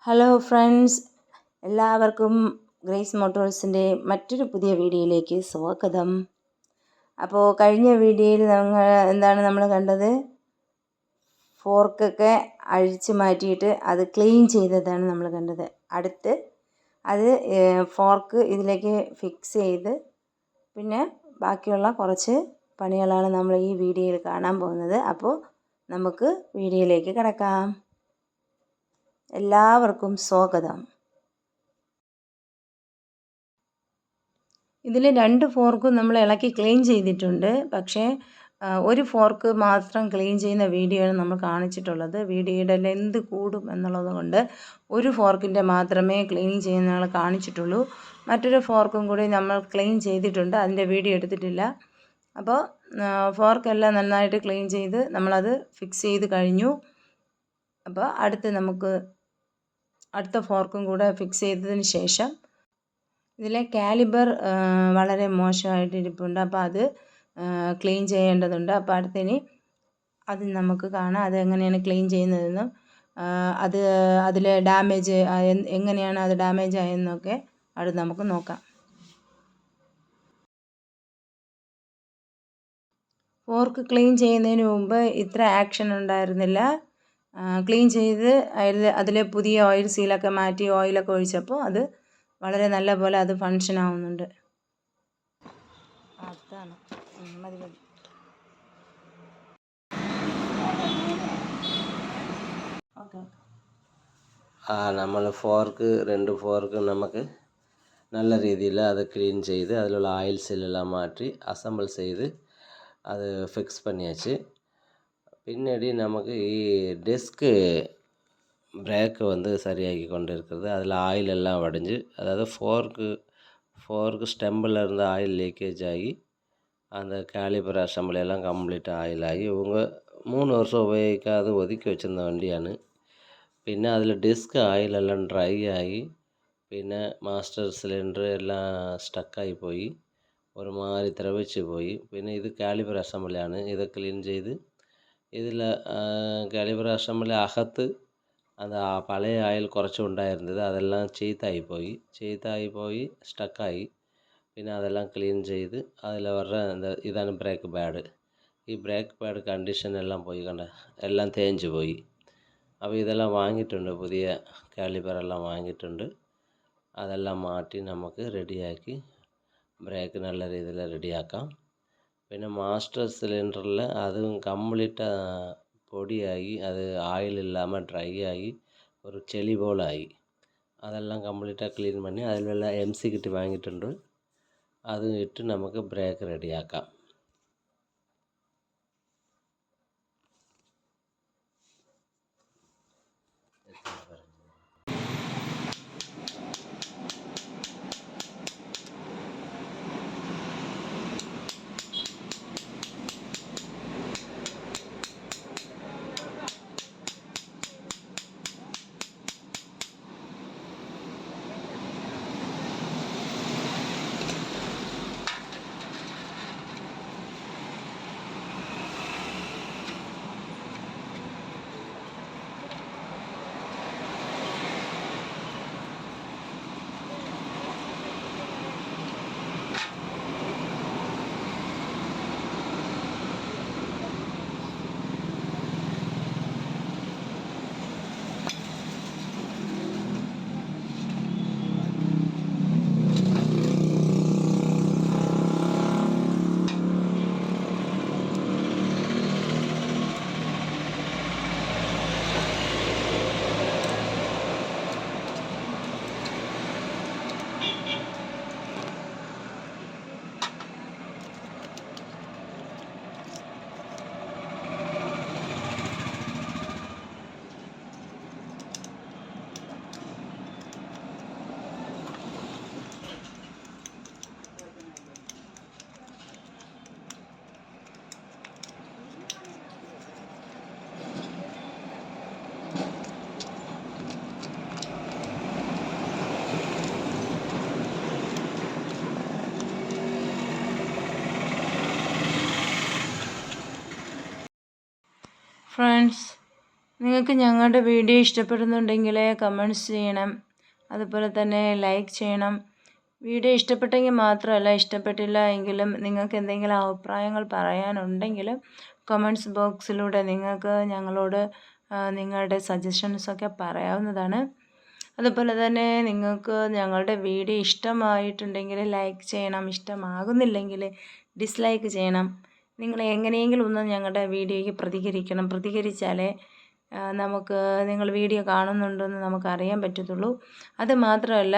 Hello friends, എല്ലാവർക്കും grace മോട്ടോഴ്സിൻ്റെ മറ്റൊരു പുതിയ വീഡിയോയിലേക്ക് സ്വാഗതം. അപ്പോൾ കഴിഞ്ഞ വീഡിയോയിൽ നമ്മൾ കണ്ടത് ഫോർക്കൊക്കെ അഴിച്ച് മാറ്റിയിട്ട് അത് ക്ലീൻ ചെയ്തതാണ് നമ്മൾ കണ്ടത്. അടുത്ത് അത് ഫോർക്ക് ഇതിലേക്ക് ഫിക്സ് ചെയ്ത് പിന്നെ ബാക്കിയുള്ള കുറച്ച് പണികളാണ് നമ്മൾ ഈ വീഡിയോയിൽ കാണാൻ പോകുന്നത്. അപ്പോൾ നമുക്ക് വീഡിയോയിലേക്ക് കിടക്കാം. എല്ലാവർക്കും സ്വാഗതം. ഇതിൽ 2 ഫോർക്കും നമ്മൾ ഇളക്കി ക്ലീൻ ചെയ്തിട്ടുണ്ട്. പക്ഷേ ഒരു ഫോർക്ക് മാത്രം ക്ലീൻ ചെയ്യുന്ന വീഡിയോ ആണ് നമ്മൾ കാണിച്ചിട്ടുള്ളത്. വീഡിയോയുടെ ലെന്ത് കൂടും എന്നുള്ളത് കൊണ്ട് ഒരു ഫോർക്കിൻ്റെ മാത്രമേ ക്ലീൻ ചെയ്യുന്ന കാണിച്ചിട്ടുള്ളൂ. മറ്റൊരു ഫോർക്കും കൂടി നമ്മൾ ക്ലീൻ ചെയ്തിട്ടുണ്ട്, അതിൻ്റെ വീഡിയോ എടുത്തിട്ടില്ല. അപ്പോൾ ഫോർക്കെല്ലാം നന്നായിട്ട് ക്ലീൻ ചെയ്ത് നമ്മളത് ഫിക്സ് ചെയ്ത് കഴിഞ്ഞു. അപ്പോൾ അടുത്ത ഫോർക്കും കൂടെ ഫിക്സ് ചെയ്തതിന് ശേഷം ഇതിലെ കാലിബർ വളരെ മോശമായിട്ട് ഇരിപ്പുണ്ട്. അപ്പോൾ അത് ക്ലീൻ ചെയ്യേണ്ടതുണ്ട്. അപ്പോൾ അടുത്തിനി അത് നമുക്ക് കാണാം, അത് എങ്ങനെയാണ് ക്ലീൻ ചെയ്യുന്നതെന്നും അതിലെ ഡാമേജ് എങ്ങനെയാണ് അത് ഡാമേജ് ആയെന്നൊക്കെ അത് നമുക്ക് നോക്കാം. ഫോർക്ക് ക്ലീൻ ചെയ്യുന്നതിന് മുമ്പ് ഇത്ര ആക്ഷൻ ഉണ്ടായിരുന്നില്ല. ക്ലീൻ ചെയ്ത് അതിലെ പുതിയ ഓയിൽ സീലൊക്കെ മാറ്റി ഓയിലൊക്കെ ഒഴിച്ചപ്പോൾ അത് വളരെ നല്ല പോലെ അത് ഫങ്ഷൻ ആവുന്നുണ്ട്. അതാണ് മതി. നമ്മൾ 2 ഫോർക്ക് നമുക്ക് നല്ല രീതിയിൽ അത് ക്ലീൻ ചെയ്ത് അതിലുള്ള ആയിൽ സീലെല്ലാം മാറ്റി അസംബിൾ ചെയ്ത് அது ஃபிக்ஸ் பண்ணியாச்சு. பின்னாடி நமக்கு டிஸ்க்கு பிரேக்கு சரியாகி கொண்டு இருக்கிறது. அதில் ஆயில் எல்லாம் வடிஞ்சு, அதாவது ஃபோர்க்கு ஸ்டெம்பில் இருந்த ஆயில் லீக்கேஜ் ஆகி அந்த காலிபர் அசம்பிளியெல்லாம் கம்ப்ளீட்டாக ஆயில் ஆகி இவங்க 3 வருஷம் ഉപയോഗിക്കാതെ ഒതുക്കി വെച്ചിരുന്ന വണ്ടിയാണ്. പിന്നെ അതിൽ ഡിസ്ക് ആയിലെല്ലാം ഡ്രൈ ആയി പിന്നെ മാസ്റ്റർ സിലിണ്ടർ എല്ലാം സ്റ്റക്കായി പോയി, ഒരുമാതിരി ദ്രവിച്ച് പോയി. പിന്നെ ഇത് കാലിബർ അസംബ്ലിയാണ്. ഇത് ക്ലീൻ ചെയ്ത് ഇതിൽ കാലിബർ അസംബ്ലി അകത്ത് അത് പഴയ ആയിൽ കുറച്ചുണ്ടായിരുന്നത് അതെല്ലാം ചീത്തായി പോയി സ്റ്റക്കായി. പിന്നെ അതെല്ലാം ക്ലീൻ ചെയ്ത് അതിൽ ഇതാണ് ബ്രേക്ക് പാഡ്. ഈ ബ്രേക്ക് പാഡ് കണ്ടീഷൻ എല്ലാം പോയി, എല്ലാം തേഞ്ഞ് പോയി. അപ്പോൾ ഇതെല്ലാം വാങ്ങിയിട്ടുണ്ട്, പുതിയ കാലിബറെല്ലാം വാങ്ങിയിട്ടുണ്ട്. അതെല്ലാം മാറ്റി നമുക്ക് റെഡിയാക്കി ബ്രേക്ക് നല്ല രീതിയിൽ റെഡിയാക്കാം. പിന്നെ മാസ്റ്റർ സിലിണ്ടറിൽ അതും കംപ്ലീറ്റാக പൊടിയായി, അത് ആയിലില്ലാமல் ഡ്രൈ ആയി ഒരു ചെളി പോലായി. അതെല്ലാം കംപ്ലീറ്റാக ക്ലീൻ പണി അതിലുള്ള MC കിറ്റ് വാങ്ങിയിട്ടുണ്ട്. അത് ഇട്ട് നമുക്ക് ബ്രേക്ക് റെഡിയാക്കാം. ഫ്രണ്ട്സ്, നിങ്ങൾക്ക് ഞങ്ങളുടെ വീഡിയോ ഇഷ്ടപ്പെടുന്നുണ്ടെങ്കിൽ കമൻറ്റ്സ് ചെയ്യണം, അതുപോലെ തന്നെ ലൈക്ക് ചെയ്യണം. വീഡിയോ ഇഷ്ടപ്പെട്ടെങ്കിൽ മാത്രമല്ല, ഇഷ്ടപ്പെട്ടില്ല എങ്കിലും നിങ്ങൾക്ക് എന്തെങ്കിലും അഭിപ്രായങ്ങൾ പറയാനുണ്ടെങ്കിലും കമൻറ്റ്സ് ബോക്സിലൂടെ നിങ്ങൾക്ക് ഞങ്ങളോട് നിങ്ങളുടെ സജഷൻസൊക്കെ പറയാവുന്നതാണ്. അതുപോലെ തന്നെ നിങ്ങൾക്ക് ഞങ്ങളുടെ വീഡിയോ ഇഷ്ടമായിട്ടുണ്ടെങ്കിൽ ലൈക്ക് ചെയ്യണം, ഇഷ്ടമാകുന്നില്ലെങ്കിൽ ഡിസ്ലൈക്ക് ചെയ്യണം. നിങ്ങൾ എങ്ങനെയെങ്കിലും ഒന്ന് ഞങ്ങളുടെ വീഡിയോയ്ക്ക് പ്രതികരിക്കണം. പ്രതികരിച്ചാലേ നമുക്ക് നിങ്ങൾ വീഡിയോ കാണുന്നുണ്ടെന്ന് നമുക്കറിയാൻ പറ്റത്തുള്ളൂ. അത് മാത്രമല്ല,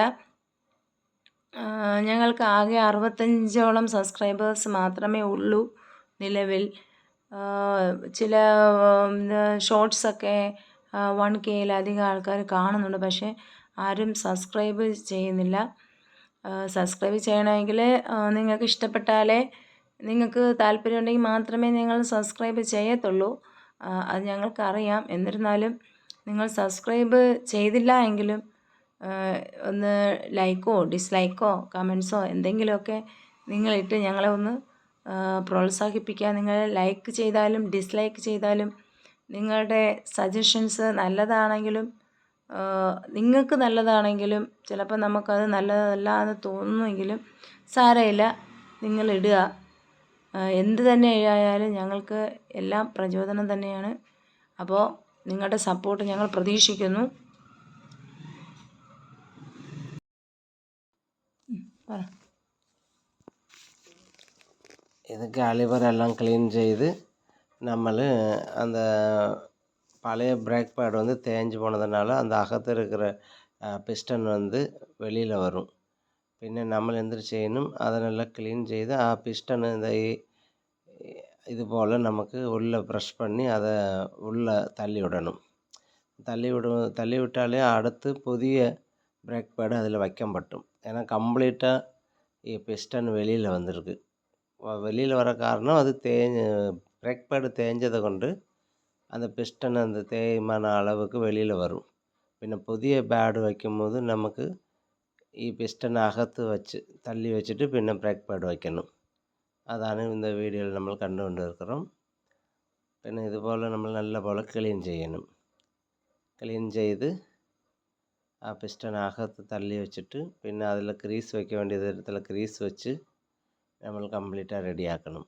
ഞങ്ങൾക്ക് ആകെ 65ഓളം സബ്സ്ക്രൈബേഴ്സ് മാത്രമേ ഉള്ളൂ നിലവിൽ. ചില ഷോർട്സൊക്കെ 1Kയിലധികം ആൾക്കാർ കാണുന്നുണ്ട്, പക്ഷേ ആരും സബ്സ്ക്രൈബ് ചെയ്യുന്നില്ല. സബ്സ്ക്രൈബ് ചെയ്യണമെങ്കിൽ നിങ്ങൾക്ക് ഇഷ്ടപ്പെട്ടാലേ, നിങ്ങൾക്ക് താല്പര്യമുണ്ടെങ്കിൽ മാത്രമേ നിങ്ങൾ സബ്സ്ക്രൈബ് ചെയ്യത്തുള്ളൂ. അത് ഞങ്ങൾക്കറിയാം. എന്നിരുന്നാലും നിങ്ങൾ സബ്സ്ക്രൈബ് ചെയ്തില്ല എങ്കിലും ഒന്ന് ലൈക്കോ ഡിസ്ലൈക്കോ കമൻസോ എന്തെങ്കിലുമൊക്കെ നിങ്ങളിട്ട് ഞങ്ങളെ ഒന്ന് പ്രോത്സാഹിപ്പിക്കുക. നിങ്ങൾ ലൈക്ക് ചെയ്താലും ഡിസ്ലൈക്ക് ചെയ്താലും നിങ്ങളുടെ സജഷൻസ് നല്ലതാണെങ്കിലും നിങ്ങൾക്ക് നല്ലതാണെങ്കിലും ചിലപ്പോൾ നമുക്കത് നല്ലതല്ല എന്ന് തോന്നുമെങ്കിലും സാരമില്ല, നിങ്ങളിടുക. എന്ത് തന്നെ ആയാലും ഞങ്ങൾക്ക് എല്ലാം പ്രചോദനം തന്നെയാണ്. അപ്പോൾ നിങ്ങളുടെ സപ്പോർട്ട് ഞങ്ങൾ പ്രതീക്ഷിക്കുന്നു. இது காலிபர் எல்லாம் க்ளீன் செய்து நம்ம அந்த பழைய பிரேக் பேட் வந்து தேஞ்சு போனதுனால அந்த அகத்து இருக்கிற பிஸ்டன் வந்து வெளியில் வரும். പിന്നെ നമ്മൾ എന്ത് ചെയ്യണം, അതിനെല്ലാം ക്ലീൻ ചെയ്ത് ആ പിസ്റ്റൺ ഇതുപോലെ നമുക്ക് ഉള്ളിൽ ബ്രഷ് പണി அதை உள்ளே தள்ளி விடணும். தள்ளி விட்டாலே அடுத்து புதிய பிரேக் பேடு அதில் வைக்க பட்டும். ஏன்னா கம்ப்ளீட்டாக பிஸ்டன் வெளியில் வந்திருக்கு. வெளியில் வர காரணம் அது பிரேக் பேடு தேஞ்சதை கொண்டு அந்த பிஸ்டன் அந்த தேய்மான அளவுக்கு வெளியில் வரும். പിന്നെ പുതിയ പാഡ് വയ്ക്കുമ്പോൾ നമുക്ക് ഈ പിസ്റ്റൺ അകത്ത് വെച്ച് തള്ളി വെച്ചിട്ട് പിന്നെ ബ്രേക്ക് പാഡ് വയ്ക്കണം. അതാണ് இந்த വീഡിയോയിൽ നമ്മൾ കണ്ടുകൊണ്ടിരിക്കണം. പിന്നെ ഇതുപോലെ നമ്മൾ നല്ലപോലെ ക്ലീൻ ചെയ്യണം. ക്ലീൻ ചെയ്ത് ആ പിസ്റ്റൺ അകത്ത് തള്ളി വെച്ചിട്ട് പിന്നെ അതിൽ ക്രീസ് വയ്ക്കാൻ വേണ്ടിയ തരത്തിൽ ക്രീസ് വെച്ച് നമ്മൾ കംപ്ലീറ്റായി റെഡിയാക്കണം.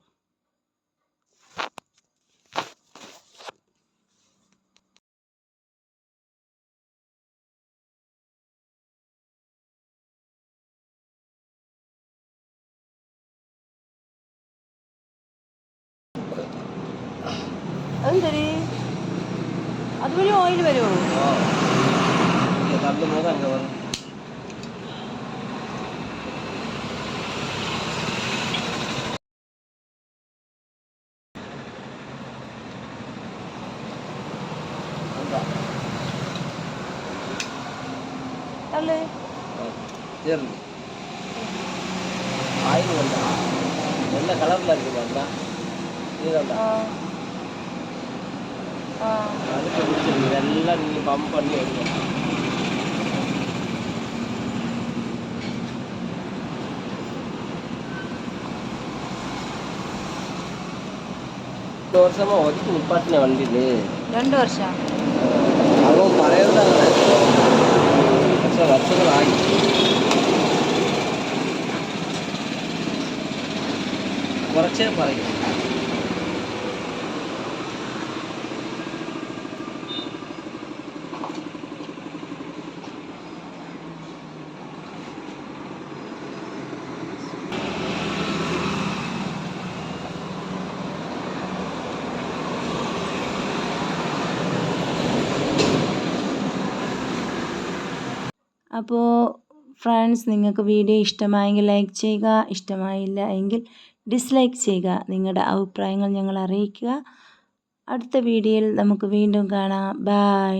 അതെന്തരി അതുവഴി ഓയിൽ വരുമോ? തള്ളുന്നത് അങ്ങ് വരും. തള്ളു തീർന്നു. ஆயில் வந்தா வெள்ளை கலரில் இருக்குது வந்தா இதுதான் அதுக்கு பிடிச்சிருக்கு. இதெல்லாம் நீங்கள் பம்ப் பண்ணி எடுக்கணும். வருஷமாக ஒதுக்கி நிப்பாட்டின வண்டி இது 2 வருஷம். அதுவும் பழையதான் வருஷங்கள் ஆகிடுச்சு. കുറച്ചേ പറയും. അപ്പോൾ ഫ്രണ്ട്സ്, നിങ്ങൾക്ക് വീഡിയോ ഇഷ്ടമായെങ്കിൽ ലൈക്ക് ചെയ്യുക, ഇഷ്ടമായില്ല എങ്കിൽ ഡിസ്ലൈക്ക് ചെയ്യുക. നിങ്ങളുടെ അഭിപ്രായങ്ങൾ ഞങ്ങളെ അറിയിക്കുക. അടുത്ത വീഡിയോയിൽ നമുക്ക് വീണ്ടും കാണാം. ബൈ.